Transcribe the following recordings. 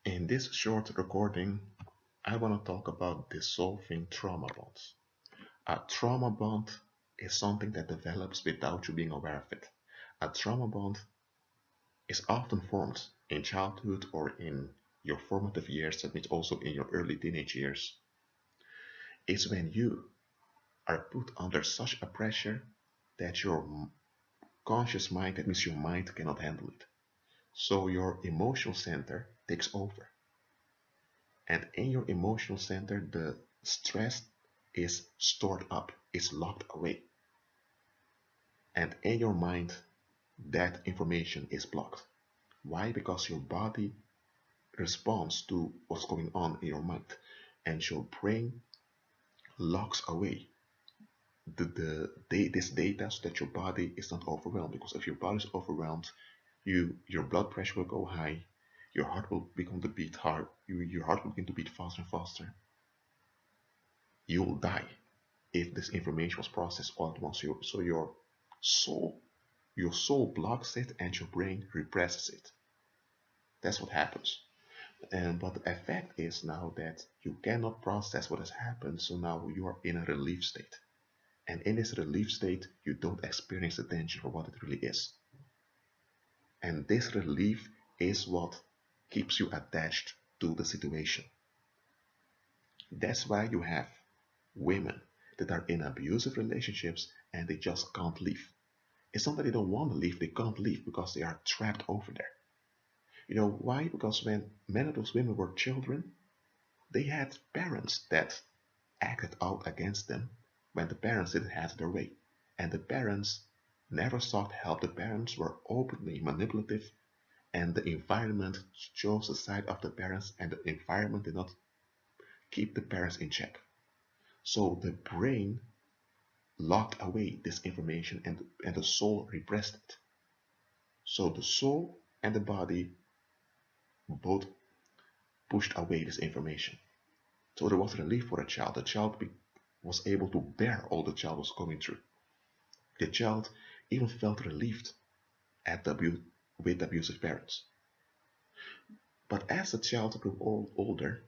In this short recording, I want to talk about dissolving trauma bonds. A trauma bond is something that develops without you being aware of it. A trauma bond is often formed in childhood or in your formative years, that means also in your early teenage years. It's when you are put under such a pressure that your conscious mind, that means your mind, cannot handle it. So your emotional center takes over. And in your emotional center, the stress is stored up, it's locked away. And in your mind, that information is blocked. Why? Because your body responds to what's going on in your mind, and your brain locks away this data so that your body is not overwhelmed. Because if your body is overwhelmed, your blood pressure will go high, your heart will begin to beat hard, your heart will begin to beat faster and faster. You will die if this information was processed all at once. So your soul blocks it and your brain represses it. That's what happens. But the effect is now that you cannot process what has happened, so now you are in a relief state. And in this relief state, you don't experience the tension for what it really is. And this relief is what keeps you attached to the situation. That's why you have women that are in abusive relationships and they just can't leave. It's not that they don't want to leave, they can't leave because they are trapped over there. You know why? Because when many of those women were children, they had parents that acted out against them when the parents didn't have their way. And the parents never sought help. The parents were openly manipulative, and the environment chose the side of the parents, and the environment did not keep the parents in check. So the brain locked away this information, and the soul repressed it. So the soul and the body both pushed away this information. So there was relief for the child. The child was able to bear all the child was going through. The child even felt relieved at with abusive parents. But as the child grew older,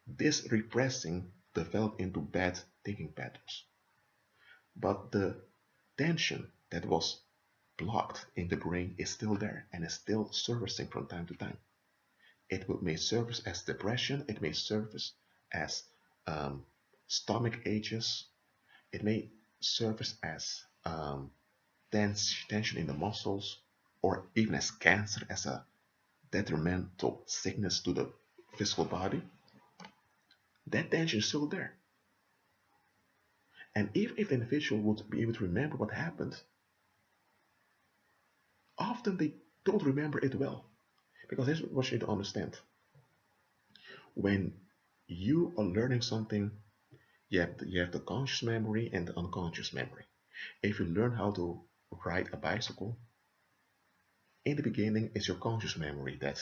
this repressing developed into bad thinking patterns. But the tension that was blocked in the brain is still there and is still surfacing from time to time. It may surface as depression, it may surface as stomach aches, it may surface as tension in the muscles, or even as cancer, as a detrimental sickness to the physical body. That tension is still there. And even if the individual would be able to remember what happened, often they don't remember it well. Because here's what you need to understand. When you are learning something, you have the conscious memory and the unconscious memory. If you learn how to ride a bicycle, in the beginning it's your conscious memory that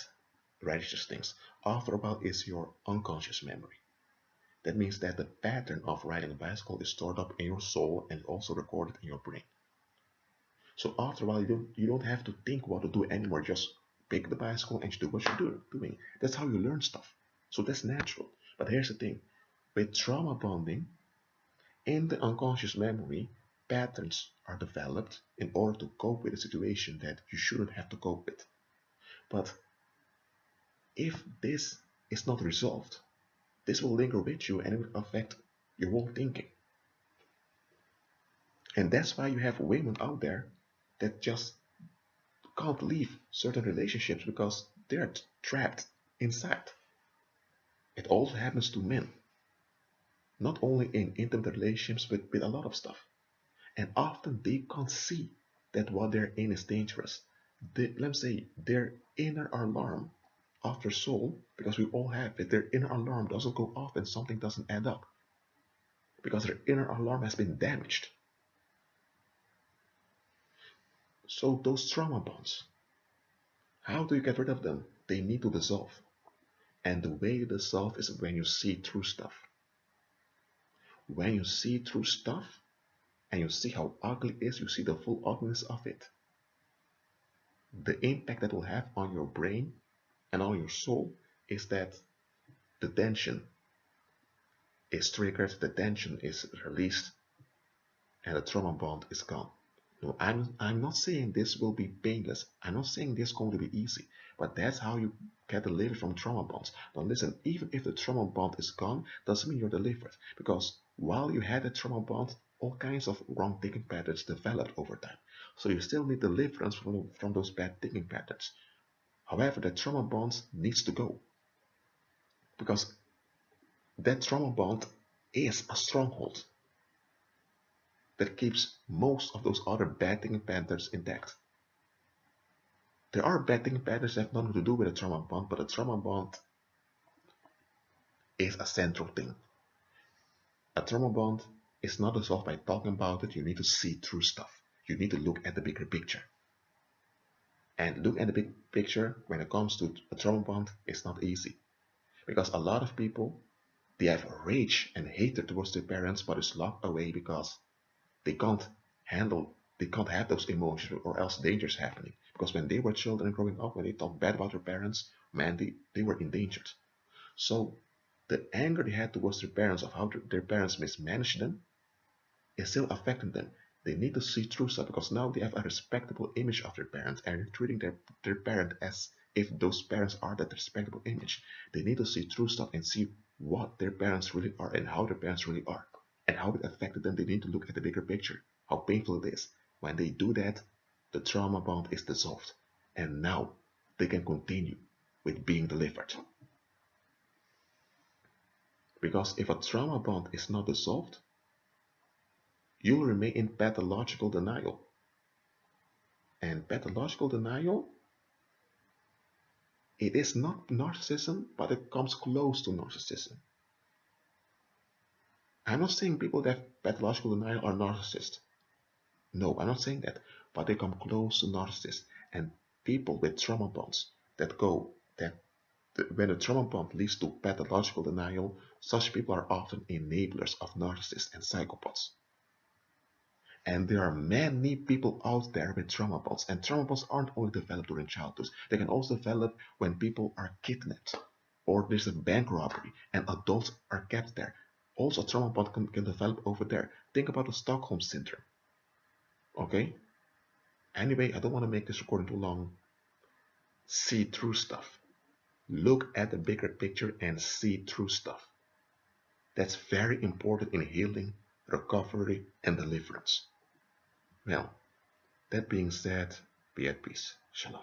registers things. After a while it's your unconscious memory. That means that the pattern of riding a bicycle is stored up in your soul and also recorded in your brain. So after a while you don't have to think what to do anymore. Just pick the bicycle and you do what you're doing. That's how you learn stuff. So that's natural. But here's the thing. With trauma bonding, in the unconscious memory, patterns are developed in order to cope with a situation that you shouldn't have to cope with. But if this is not resolved, this will linger with you and it will affect your whole thinking. And that's why you have women out there that just can't leave certain relationships because they're trapped inside. It also happens to men, not only in intimate relationships, but with a lot of stuff. And often they can't see that what they're in is dangerous. Let's say their inner alarm of their soul, because we all have it, their inner alarm doesn't go off and something doesn't add up. Because their inner alarm has been damaged. So those trauma bonds, how do you get rid of them? They need to dissolve. And the way you dissolve is when you see through stuff. When you see through stuff and you see how ugly it is, you see the full ugliness of it. The impact that will have on your brain and on your soul is that the tension is triggered, the tension is released, and the trauma bond is gone. No, I'm not saying this will be painless. I'm not saying this is going to be easy, but that's how you get delivered from trauma bonds. Now listen, even if the trauma bond is gone, doesn't mean you're delivered, because while you had a trauma bond, all kinds of wrong thinking patterns developed over time. So you still need deliverance from those bad thinking patterns. However, the trauma bond needs to go, because that trauma bond is a stronghold that keeps most of those other bad thinking patterns intact. There are bad thinking patterns that have nothing to do with a trauma bond, but a trauma bond is a central thing. A trauma bond is not resolved by talking about it. You need to see through stuff. You need to look at the bigger picture. And look at the big picture when it comes to a trauma bond is not easy. Because a lot of people, they have rage and hatred towards their parents, but it's locked away because they can't have those emotions, or else danger's happening. Because when they were children growing up, when they talked bad about their parents, man, they were endangered. So the anger they had towards their parents of how their parents mismanaged them is still affecting them. They need to see through stuff, because now they have a respectable image of their parents, and they're treating their parent as if those parents are that respectable image. They need to see through stuff and see what their parents really are and how their parents really are and how it affected them. They need to look at the bigger picture, how painful it is. When they do that, the trauma bond is dissolved, and now they can continue with being delivered. Because if a trauma bond is not dissolved, you will remain in pathological denial. And pathological denial, it is not narcissism, but it comes close to narcissism. I'm not saying people that have pathological denial are narcissists. No, I'm not saying that, but they come close to narcissists. And people with trauma bonds when the trauma bond leads to pathological denial, such people are often enablers of narcissists and psychopaths. And there are many people out there with trauma bonds, and trauma bonds aren't only developed during childhood. They can also develop when people are kidnapped, or there's a bank robbery and adults are kept there. Also, a trauma bond can develop over there. Think about the Stockholm syndrome. Okay? Anyway, I don't want to make this recording too long. See through stuff. Look at the bigger picture and see through stuff. That's very important in healing, recovery, and deliverance. Well, that being said, be at peace. Shalom.